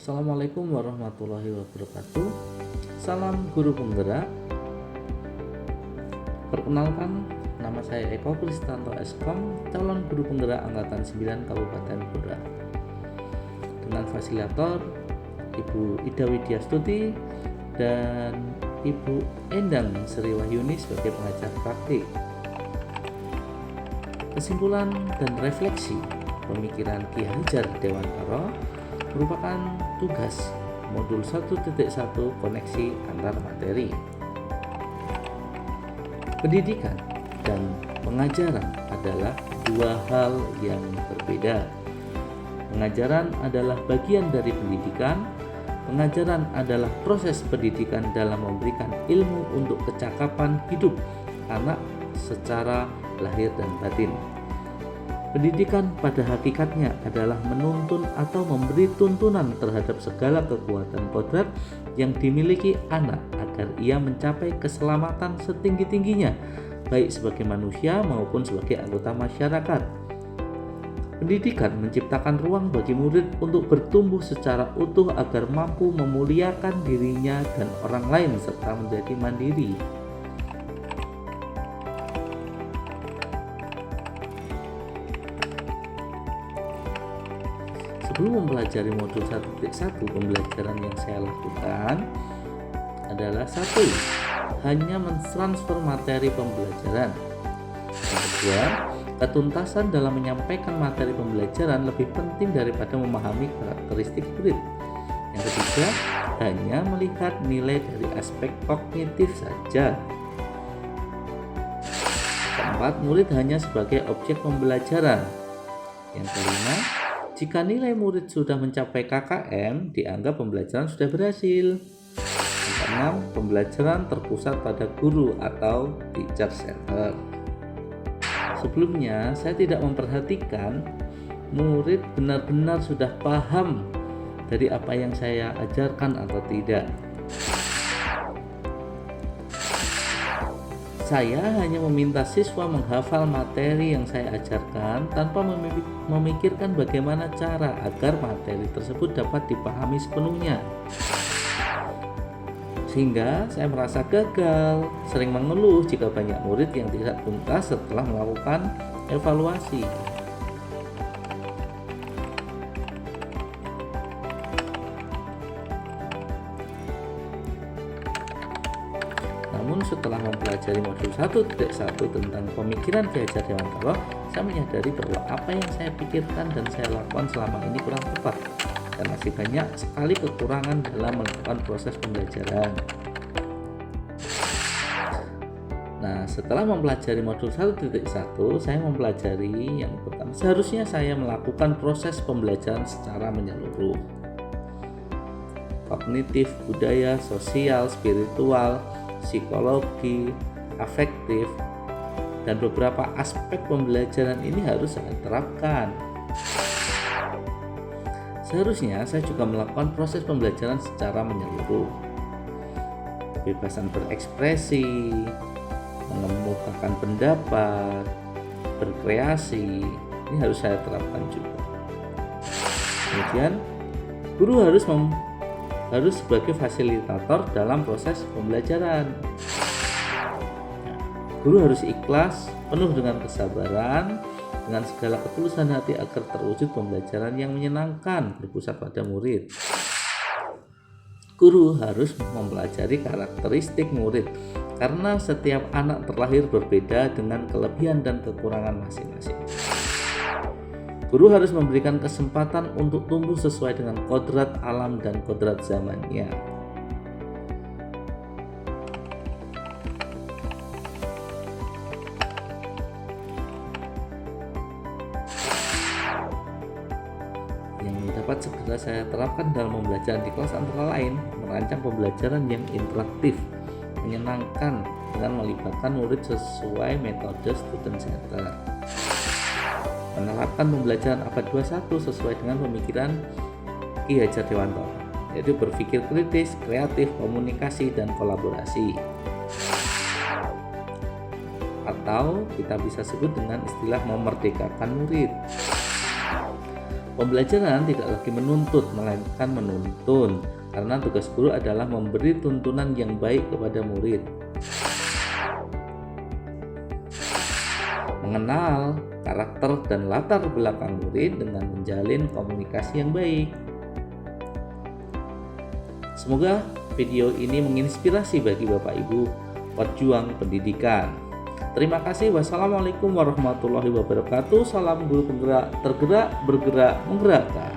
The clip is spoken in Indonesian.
Assalamualaikum warahmatullahi wabarakatuh. Salam guru penggerak. Perkenalkan, nama saya Eko Kristanto Eskom, calon guru penggerak Angkatan 9 Kabupaten Blora. Dengan fasilitator Ibu Ida Widyastuti dan Ibu Endang Sri Wahyuni sebagai pengajar praktik. Kesimpulan dan refleksi pemikiran Ki Hajar Dewantara merupakan tugas modul 1.1 koneksi antar materi. Pendidikan dan pengajaran adalah dua hal yang berbeda. Pengajaran adalah bagian dari pendidikan. Pengajaran adalah proses pendidikan dalam memberikan ilmu untuk kecakapan hidup anak secara lahir dan batin. Pendidikan pada hakikatnya adalah menuntun atau memberi tuntunan terhadap segala kekuatan kodrat yang dimiliki anak agar ia mencapai keselamatan setinggi-tingginya, baik sebagai manusia maupun sebagai anggota masyarakat. Pendidikan menciptakan ruang bagi murid untuk bertumbuh secara utuh agar mampu memuliakan dirinya dan orang lain serta menjadi mandiri. Sebelum mempelajari modul 1.1, pembelajaran yang saya lakukan adalah 1. Hanya mentransfer materi pembelajaran. Yang kedua, ketuntasan dalam menyampaikan materi pembelajaran lebih penting daripada memahami karakteristik murid. Yang ketiga, hanya melihat nilai dari aspek kognitif saja. Keempat, murid hanya sebagai objek pembelajaran. Yang kelima, jika nilai murid sudah mencapai KKM, dianggap pembelajaran sudah berhasil. Yang keenam, pembelajaran terpusat pada guru atau teacher center. Sebelumnya, saya tidak memperhatikan murid benar-benar sudah paham dari apa yang saya ajarkan atau tidak. Saya hanya meminta siswa menghafal materi yang saya ajarkan tanpa memikirkan bagaimana cara agar materi tersebut dapat dipahami sepenuhnya. Sehingga saya merasa gagal, sering mengeluh jika banyak murid yang tidak tuntas setelah melakukan evaluasi. Namun setelah mempelajari modul 1.1 tentang pemikiran Ki Hajar Dewantara, saya menyadari bahwa apa yang saya pikirkan dan saya lakukan selama ini kurang tepat dan masih banyak sekali kekurangan dalam melakukan proses pembelajaran. Nah, setelah mempelajari modul 1.1, saya mempelajari yang pertama, seharusnya saya melakukan proses pembelajaran secara menyeluruh. Kognitif, budaya, sosial, spiritual, psikologi, afektif, dan beberapa aspek pembelajaran ini harus saya terapkan. Seharusnya saya juga melakukan proses pembelajaran secara menyeluruh. Kebebasan berekspresi, mengemukakan pendapat, berkreasi, ini harus saya terapkan juga. Kemudian, guru harus sebagai fasilitator dalam proses pembelajaran. Guru harus ikhlas, penuh dengan kesabaran, dengan segala ketulusan hati agar terwujud pembelajaran yang menyenangkan berpusat pada murid. Guru harus mempelajari karakteristik murid karena setiap anak terlahir berbeda dengan kelebihan dan kekurangan masing-masing. Guru harus memberikan kesempatan untuk tumbuh sesuai dengan kodrat alam dan kodrat zamannya. Yang dapat segera saya terapkan dalam pembelajaran di kelas antara lain merancang pembelajaran yang interaktif, menyenangkan dengan melibatkan murid sesuai metode student center. Menerapkan pembelajaran abad 21 sesuai dengan pemikiran Ki Hajar Dewantara, yaitu berpikir kritis, kreatif, komunikasi, dan kolaborasi. Atau kita bisa sebut dengan istilah memerdekakan murid. Pembelajaran tidak lagi menuntut, melainkan menuntun, karena tugas guru adalah memberi tuntunan yang baik kepada murid. Mengenal karakter dan latar belakang murid dengan menjalin komunikasi yang baik. Semoga video ini menginspirasi bagi Bapak Ibu pejuang pendidikan. Terima kasih. Wassalamualaikum warahmatullahi wabarakatuh. Salam guru penggerak, tergerak, bergerak, menggerakkan.